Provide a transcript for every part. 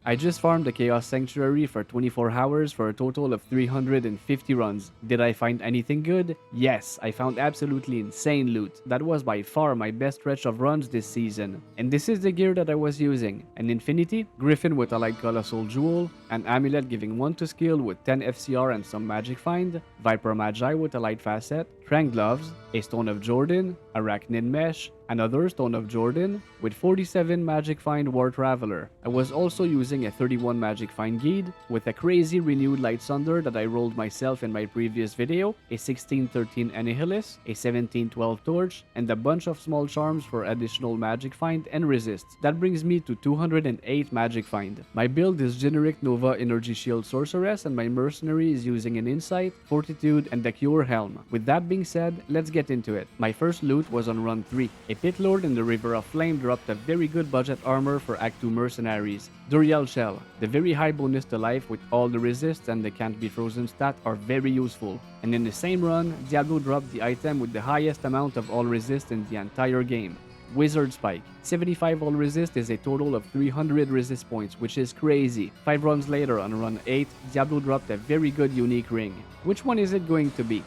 I just farmed the Chaos Sanctuary for 24 hours for a total of 350 runs. Did I find anything good? Yes, I found absolutely insane loot. That was by far my best stretch of runs this season. And this is the gear that I was using. An Infinity, Griffin with a light Colossal Jewel, an Amulet giving 1 to skill with 10 FCR and some Magic Find, Viper Magi with a light Facet, Trank Gloves, a Stone of Jordan, Arachnid Mesh, another Stone of Jordan, with 47 Magic Find War Traveler. I was also using a 31 Magic Find Guide, with a crazy renewed Light Sunder that I rolled myself in my previous video, a 16-13 Annihilus, a 17-12 Torch, and a bunch of small charms for additional Magic Find and resists. That brings me to 208 Magic Find. My build is generic Nova Energy Shield Sorceress, and my Mercenary is using an Insight, Fortitude, and a Cure Helm. With that being said, let's get into it. My first loot was on run 3. A Pit Lord in the River of Flame dropped a very good budget armor for Act 2 Mercenaries. Duriel Shell, the very high bonus to life with all the resists and the can't be frozen stat are very useful. And in the same run, Diablo dropped the item with the highest amount of all resist in the entire game. Wizard Spike. 75 all resist is a total of 300 resist points, which is crazy. 5 runs later on run 8, Diablo dropped a very good unique ring. Which one is it going to be?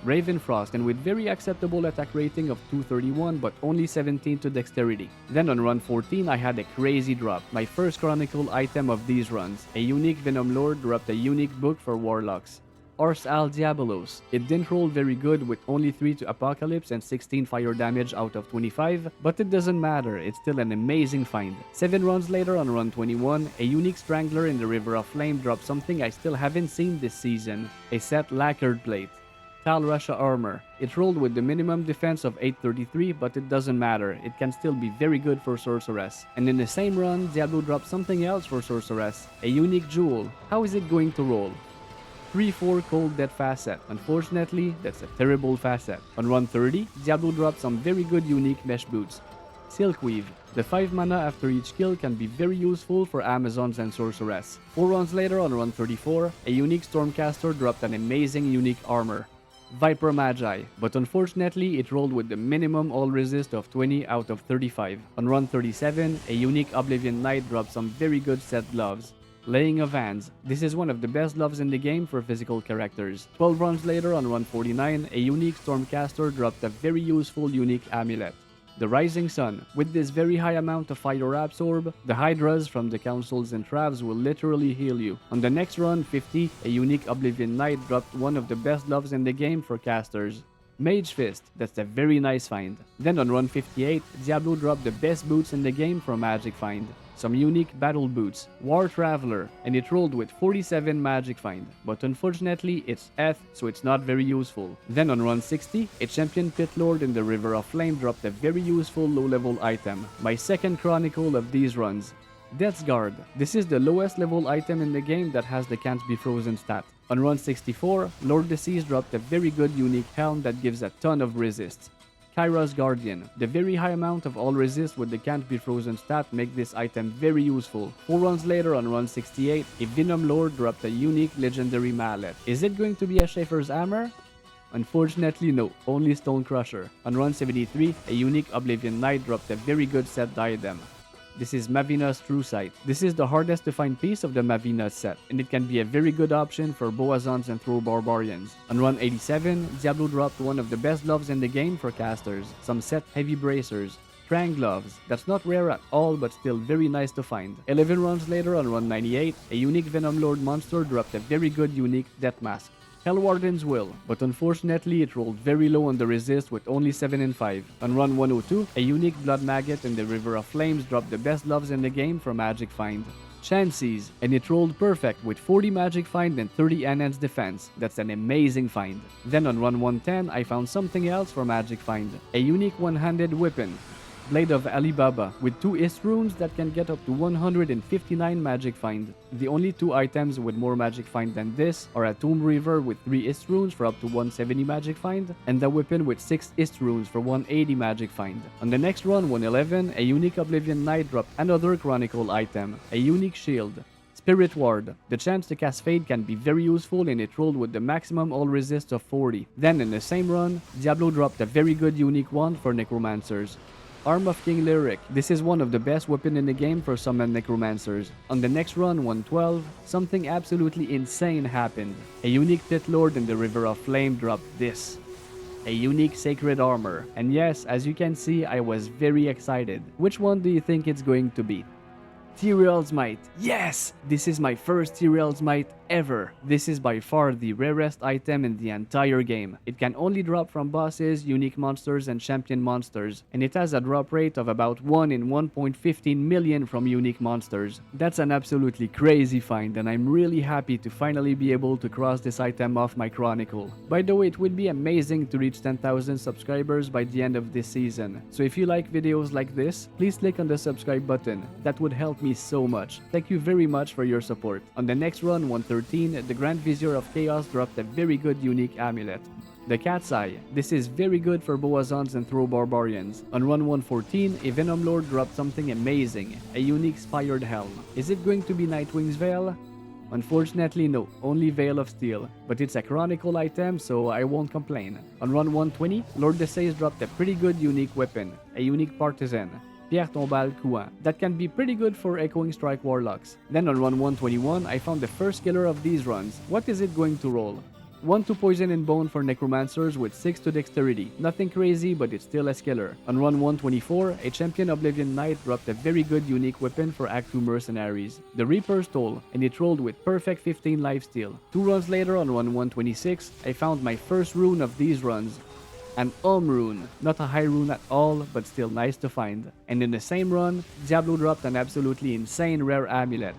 Ravenfrost, and with very acceptable attack rating of 231 but only 17 to dexterity. Then on run 14 I had a crazy drop, my first chronicle item of these runs. A unique Venom Lord dropped a unique book for Warlocks. Ars Al Diabolos. It didn't roll very good with only 3 to Apocalypse and 16 fire damage out of 25, but it doesn't matter, it's still an amazing find. 7 runs later on run 21, a unique Strangler in the River of Flame dropped something I still haven't seen this season, a set Lacquered Plate. Tal Rasha Armor. It rolled with the minimum defense of 833, but it doesn't matter, it can still be very good for Sorceress. And in the same run, Diablo dropped something else for Sorceress, a unique Jewel. How is it going to roll? 3-4 Cold Death Facet. Unfortunately, that's a terrible facet. On run 30, Diablo dropped some very good unique Mesh Boots. Silkweave. The 5 mana after each kill can be very useful for Amazons and Sorceress. 4 runs later on run 34, a unique Stormcaster dropped an amazing unique armor. Viper Magi, but unfortunately it rolled with the minimum all resist of 20 out of 35. On run 37, a unique Oblivion Knight dropped some very good set gloves. Laying of Hands. This is one of the best gloves in the game for physical characters. 12 runs later on run 49, a unique Stormcaster dropped a very useful unique amulet. The Rising Sun. With this very high amount of Fire Absorb, the Hydras from the Councils and Travs will literally heal you. On the next run, 50, a unique Oblivion Knight dropped one of the best gloves in the game for casters. Mage Fist, that's a very nice find. Then on run 58, Diablo dropped the best boots in the game for Magic Find. Some unique battle boots, War Traveler, and it rolled with 47 Magic Find, but unfortunately it's Eth, so it's not very useful. Then on run 60, a Champion Pit Lord in the River of Flame dropped a very useful low-level item, my second chronicle of these runs. Death's Guard. This is the lowest level item in the game that has the can't be frozen stat. On run 64, Lord Deceased dropped a very good unique helm that gives a ton of resists. Kyra's Guardian. The very high amount of all resist with the can't be frozen stat make this item very useful. 4 runs later on run 68, a Venom Lord dropped a unique legendary mallet. Is it going to be a Schaefer's Hammer? Unfortunately no, only Stone Crusher. On run 73, a unique Oblivion Knight dropped a very good set diadem. This is Mavina's True Sight. This is the hardest to find piece of the Mavina set, and it can be a very good option for Boazons and Throw Barbarians. On run 87, Diablo dropped one of the best gloves in the game for casters, some set Heavy Bracers. Trank Gloves, that's not rare at all but still very nice to find. 11 runs later on run 98, a unique Venom Lord monster dropped a very good unique Death Mask. Hellwarden's Will, but unfortunately it rolled very low on the resist with only 7 and 5. On run 102, a unique Blood Maggot in the River of Flames dropped the best gloves in the game for Magic Find. Chances, and it rolled perfect with 40 Magic Find and 30 Enhanced Defense. That's an amazing find. Then on run 110, I found something else for Magic Find. A unique one-handed weapon. Blade of Alibaba, with 2 Ist runes that can get up to 159 Magic Find. The only 2 items with more Magic Find than this are a Tomb Reaver with 3 Ist runes for up to 170 Magic Find, and a weapon with 6 Ist runes for 180 Magic Find. On the next run, 111, a unique Oblivion Knight dropped another Chronicle item, a unique shield. Spirit Ward. The chance to cast Fade can be very useful and it rolled with the maximum all resist of 40. Then in the same run, Diablo dropped a very good unique wand for Necromancers. Arm of King Lyric. This is one of the best weapons in the game for summon necromancers. On the next run, 112, something absolutely insane happened. A unique Pit Lord in the River of Flame dropped this. A unique Sacred Armor. And yes, as you can see, I was very excited. Which one do you think it's going to be? Tyrael's Might. Yes! This is my first Tyrael's Might ever. This is by far the rarest item in the entire game. It can only drop from bosses, unique monsters, and champion monsters, and it has a drop rate of about 1 in 1.15 million from unique monsters. That's an absolutely crazy find, and I'm really happy to finally be able to cross this item off my chronicle. By the way, it would be amazing to reach 10,000 subscribers by the end of this season. So if you like videos like this, please click on the subscribe button. That would help me so much. Thank you very much for your support. On the next run, 113, the Grand Vizier of Chaos dropped a very good unique amulet. The Cat's Eye. This is very good for Boazons and Throw Barbarians. On run 114, a Venom Lord dropped something amazing, a unique Spired Helm. Is it going to be Nightwing's Veil? Unfortunately no, only Veil of Steel, but it's a chronicle item so I won't complain. On run 120, Lord Desays dropped a pretty good unique weapon, a unique Partisan. Pierre Tombal Couant. That can be pretty good for Echoing Strike Warlocks. Then on run 121, I found the first killer of these runs. What is it going to roll? 1 to Poison and Bone for Necromancers with 6 to Dexterity. Nothing crazy, but it's still a skiller. On run 124, a Champion Oblivion Knight dropped a very good unique weapon for Act 2 Mercenaries. The Reaper's Toll, and it rolled with perfect 15 lifesteal. 2 runs later on run 126, I found my first rune of these runs. An rune. Not a high rune at all, but still nice to find. And in the same run, Diablo dropped an absolutely insane rare amulet,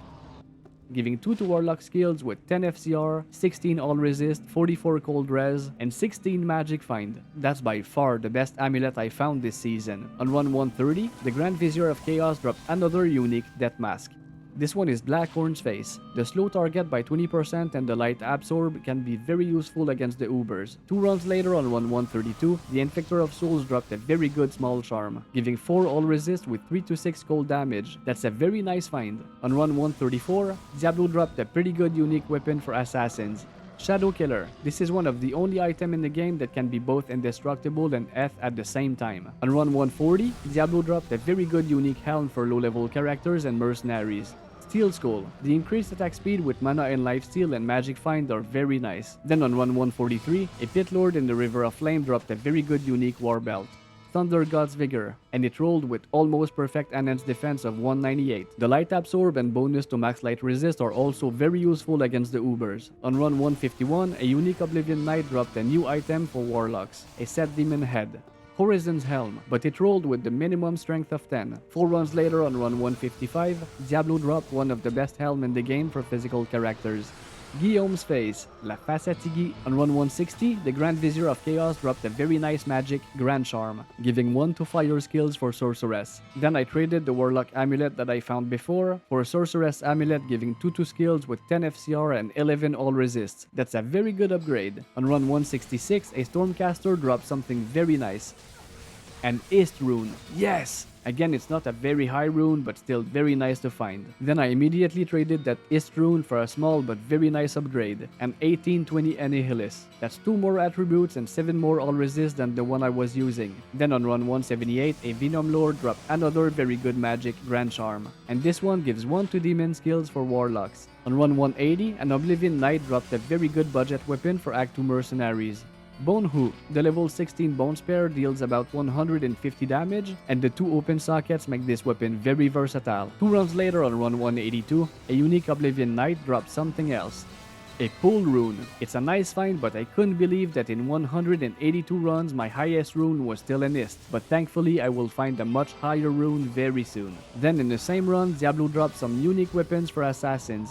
giving 2 to Warlock skills with 10 FCR, 16 all resist, 44 cold res, and 16 magic find. That's by far the best amulet I found this season. On run 130, the Grand Vizier of Chaos dropped another unique Death Mask. This one is Blackhorn's Face. The slow target by 20% and the light absorb can be very useful against the Ubers. 2 runs later on run 132, the Inflictor of Souls dropped a very good small charm, giving 4 all resist with 3 to 6 cold damage. That's a very nice find. On run 134, Diablo dropped a pretty good unique weapon for assassins. Shadow Killer. This is one of the only items in the game that can be both indestructible and F at the same time. On run 140, Diablo dropped a very good unique helm for low-level characters and mercenaries. Steel Skull. The increased attack speed with mana and lifesteal and magic find are very nice. Then on run 143, a Pit Lord in the River of Flame dropped a very good unique war belt. Thunder God's Vigor, and it rolled with almost perfect enhanced defense of 198. The light absorb and bonus to max light resist are also very useful against the Ubers. On run 151, a unique Oblivion Knight dropped a new item for Warlocks, a Set Demon Head. Horizon's Helm, but it rolled with the minimum strength of 10. 4 runs later on run 155, Diablo dropped one of the best helm in the game for physical characters. Guillaume's Face, La Façatigi. On run 160, the Grand Vizier of Chaos dropped a very nice magic, Grand Charm, giving 1 to fire skills for Sorceress. Then I traded the Warlock Amulet that I found before for a Sorceress Amulet giving 2 to skills with 10 FCR and 11 all resists. That's a very good upgrade. On run 166, a Stormcaster dropped something very nice. An Ist Rune. Yes! Again, it's not a very high rune, but still very nice to find. Then I immediately traded that Ist rune for a small but very nice upgrade, an 1820 Annihilus. That's 2 more attributes and 7 more all resist than the one I was using. Then on run 178, a Venom Lord dropped another very good magic, Grand Charm. And this one gives 1 to demon skills for Warlocks. On run 180, an Oblivion Knight dropped a very good budget weapon for Act 2 Mercenaries. Bone Hu. The level 16 Bone Spear deals about 150 damage, and the 2 open sockets make this weapon very versatile. 2 runs later on run 182, a unique Oblivion Knight dropped something else. A Pull Rune. It's a nice find, but I couldn't believe that in 182 runs my highest rune was still an Ist, but thankfully I will find a much higher rune very soon. Then in the same run, Diablo dropped some unique weapons for assassins.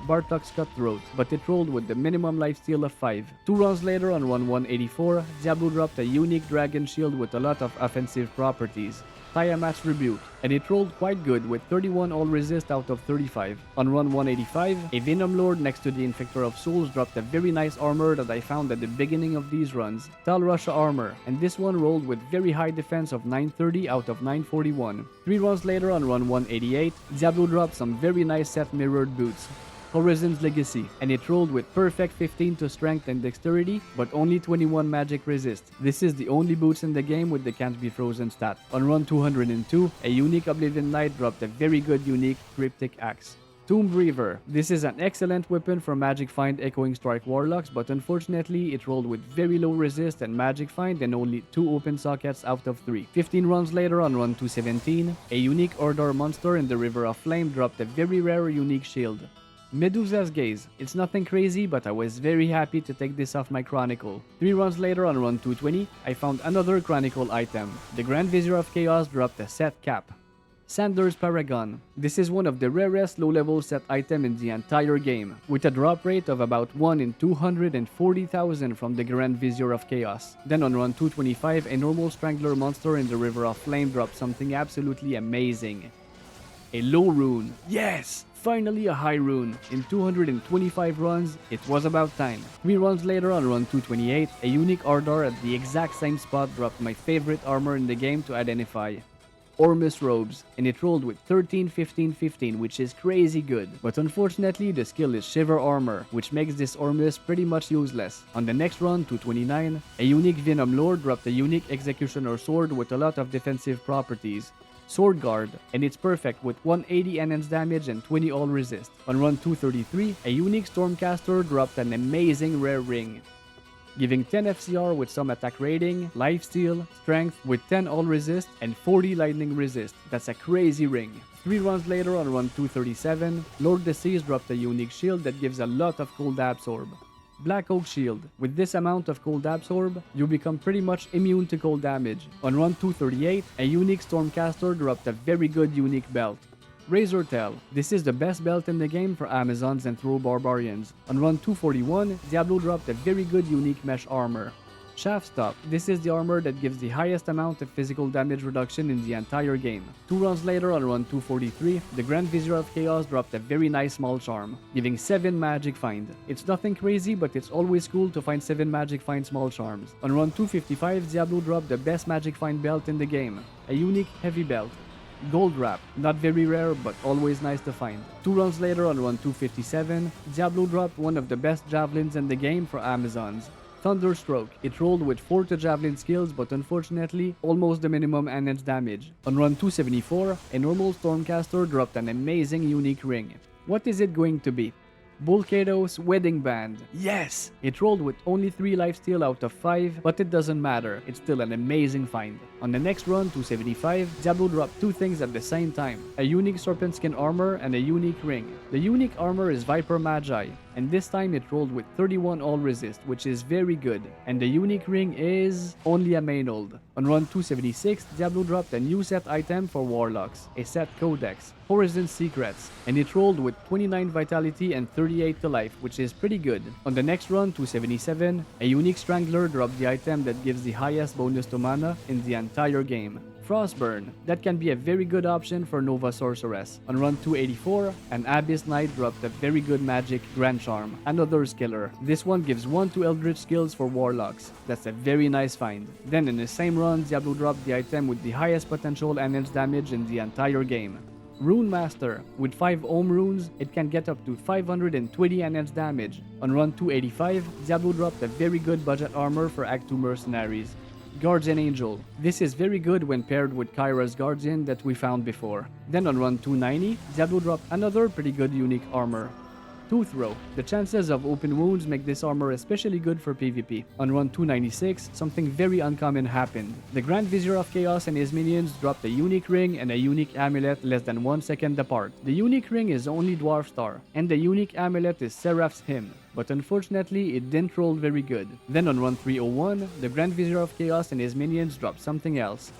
Bartok's Cutthroat, but it rolled with the minimum lifesteal of 5. 2 runs later on run 184, Diablo dropped a unique Dragon Shield with a lot of offensive properties. Tiamat's Rebuke, and it rolled quite good with 31 all resist out of 35. On run 185, a Venom Lord next to the Inflictor of Souls dropped a very nice armor that I found at the beginning of these runs, Tal Russia Armor, and this one rolled with very high defense of 930 out of 941. 3 runs later on run 188, Diablo dropped some very nice set mirrored boots. Horizon's Legacy, and it rolled with perfect 15 to strength and dexterity, but only 21 magic resist. This is the only boots in the game with the can't be frozen stat. On run 202, a unique Oblivion Knight dropped a very good unique Cryptic Axe. Tomb Breaver. This is an excellent weapon for Magic Find Echoing Strike Warlocks, but unfortunately it rolled with very low resist and Magic Find and only 2 open sockets out of 3. 15 runs later on run 217, a unique Ordar monster in the River of Flame dropped a very rare unique shield. Medusa's Gaze. It's nothing crazy, but I was very happy to take this off my Chronicle. 3 runs later on run 220, I found another Chronicle item. The Grand Vizier of Chaos dropped a set cap. Sandler's Paragon. This is one of the rarest low-level set item in the entire game, with a drop rate of about 1 in 240,000 from the Grand Vizier of Chaos. Then on run 225, a normal Strangler monster in the River of Flame dropped something absolutely amazing. A low rune. Yes! Finally a high rune. In 225 runs, it was about time. 3 runs later on run 228, a unique Ordar at the exact same spot dropped my favorite armor in the game to identify. Ormus Robes, and it rolled with 13, 15, 15, which is crazy good. But unfortunately, the skill is Shiver Armor, which makes this Ormus pretty much useless. On the next run, 229, a unique Venom Lord dropped a unique Executioner Sword with a lot of defensive properties. Sword Guard, and it's perfect with 180 enhanced damage and 20 all resist. On run 233, a unique Stormcaster dropped an amazing rare ring, giving 10 FCR with some attack rating, lifesteal, strength with 10 all resist, and 40 lightning resist. That's a crazy ring. 3 runs later on run 237, Lord Deceased dropped a unique shield that gives a lot of cold absorb. Black Oak Shield. With this amount of cold absorb, you become pretty much immune to cold damage. On run 238, a unique Stormcaster dropped a very good unique belt. Razor Tail. This is the best belt in the game for Amazons and Throw Barbarians. On run 241, Diablo dropped a very good unique mesh armor. Shaft Stop. This is the armor that gives the highest amount of physical damage reduction in the entire game. 2 runs later on run 243, the Grand Vizier of Chaos dropped a very nice small charm, giving 7 magic find. It's nothing crazy, but it's always cool to find 7 magic find small charms. On run 255, Diablo dropped the best magic find belt in the game, a unique heavy belt. Gold Wrap, not very rare but always nice to find. 2 runs later on run 257, Diablo dropped one of the best javelins in the game for Amazons. Thunderstroke. It rolled with 4 to javelin skills but unfortunately almost the minimum enhanced damage. On run 274, a normal Stormcaster dropped an amazing unique ring. What is it going to be? Volcado's Wedding Band. Yes! It rolled with only 3 lifesteal out of 5, but it doesn't matter, it's still an amazing find. On the next run, 275, Diablo dropped 2 things at the same time, a unique Serpent Skin armor and a unique ring. The unique armor is Viper Magi, and this time it rolled with 31 all resist, which is very good, and the unique ring is only a Mainold. On run 276, Diablo dropped a new set item for Warlocks, a set Codex, Horizon Secrets, and it rolled with 29 vitality and 38 to life, which is pretty good. On the next run, 277, a unique Strangler dropped the item that gives the highest bonus to mana in the entire game. Frostburn. That can be a very good option for Nova Sorceress. On run 284, an Abyss Knight dropped a very good magic Grand Charm, another skiller. This one gives 1 to Eldritch skills for Warlocks. That's a very nice find. Then in the same run, Diablo dropped the item with the highest potential enhanced damage in the entire game. Rune Master. With 5 Ohm runes, it can get up to 520 enhanced damage. On run 285, Diablo dropped a very good budget armor for Act 2 mercenaries. Guardian Angel. This is very good when paired with Kyra's Guardian that we found before. Then on run 290, Diablo dropped another pretty good unique armor. Tooth Row. The chances of open wounds make this armor especially good for PvP. On run 296, something very uncommon happened. The Grand Vizier of Chaos and his minions dropped a unique ring and a unique amulet less than 1 second apart. The unique ring is only Dwarf Star, and the unique amulet is Seraph's Hymn, but unfortunately it didn't roll very good. Then on run 301, the Grand Vizier of Chaos and his minions dropped something else.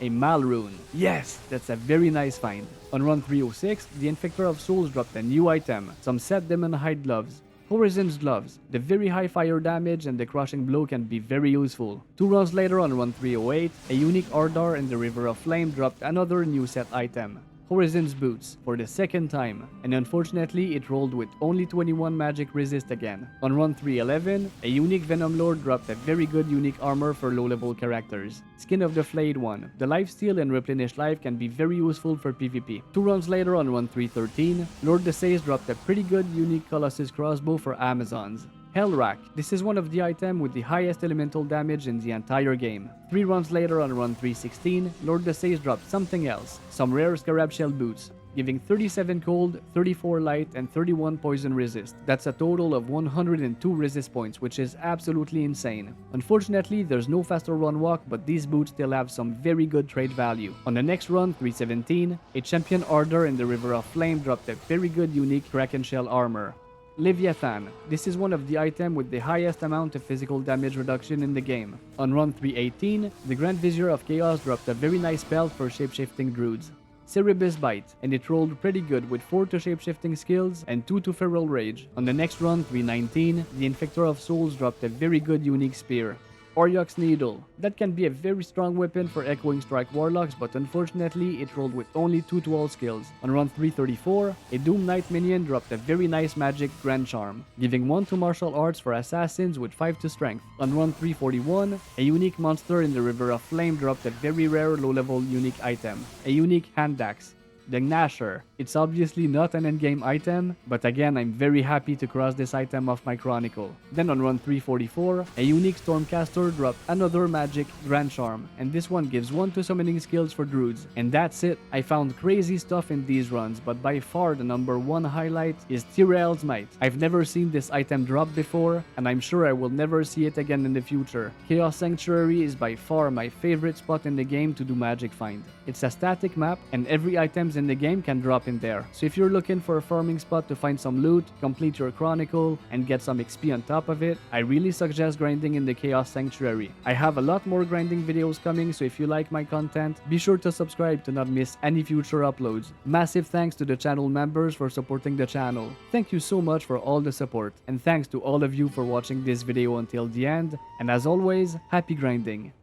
A Mal Rune. Yes, that's a very nice find. On run 306, the Infector of Souls dropped a new item, some set Demon Hide Gloves. Horizon's Gloves. The very high fire damage and the crushing blow can be very useful. 2 runs later on run 308, a unique Ordar in the River of Flame dropped another new set item. Horizon's Boots for the second time, and unfortunately it rolled with only 21 magic resist again. On run 311, a unique Venom Lord dropped a very good unique armor for low level characters. Skin of the Flayed One. The lifesteal and replenish life can be very useful for PvP. 2 runs later on run 313, Lord Desace dropped a pretty good unique Colossus crossbow for Amazons. Hellrack. This is one of the items with the highest elemental damage in the entire game. 3 runs later on run 316, Lord Desace dropped something else, some rare Scarab Shell boots, giving 37 cold, 34 light, and 31 poison resist. That's a total of 102 resist points, which is absolutely insane. Unfortunately, there's no faster run walk, but these boots still have some very good trade value. On the next run, 317, a champion Ardor in the River of Flame dropped a very good unique Kraken Shell armor. Leviathan. This is one of the items with the highest amount of physical damage reduction in the game. On run 318, the Grand Vizier of Chaos dropped a very nice belt for shapeshifting druids. Cerebus Bite, and it rolled pretty good with 4 to shapeshifting skills and 2 to Feral Rage. On the next run, 319, the Infector of Souls dropped a very good unique spear. Oryok's Needle. That can be a very strong weapon for Echoing Strike Warlocks, but unfortunately it rolled with only 2 to all skills. On run 334, a Doom Knight minion dropped a very nice magic Grand Charm, giving 1 to Martial Arts for Assassins with 5 to Strength. On run 341, a unique monster in the River of Flame dropped a very rare low-level unique item, a unique Hand Axe. The Gnasher. It's obviously not an endgame item, but again I'm very happy to cross this item off my chronicle. Then on run 344, a unique Stormcaster dropped another magic Grand Charm, and this one gives 1 to summoning skills for druids. And that's it. I found crazy stuff in these runs, but by far the number 1 highlight is Tirael's Might. I've never seen this item drop before, and I'm sure I will never see it again in the future. Chaos Sanctuary is by far my favorite spot in the game to do magic find. It's a static map, and every items in the game can drop in there. So if you're looking for a farming spot to find some loot, complete your chronicle, and get some XP on top of it, I really suggest grinding in the Chaos Sanctuary. I have a lot more grinding videos coming, so if you like my content, be sure to subscribe to not miss any future uploads. Massive thanks to the channel members for supporting the channel. Thank you so much for all the support, and thanks to all of you for watching this video until the end, and as always, happy grinding.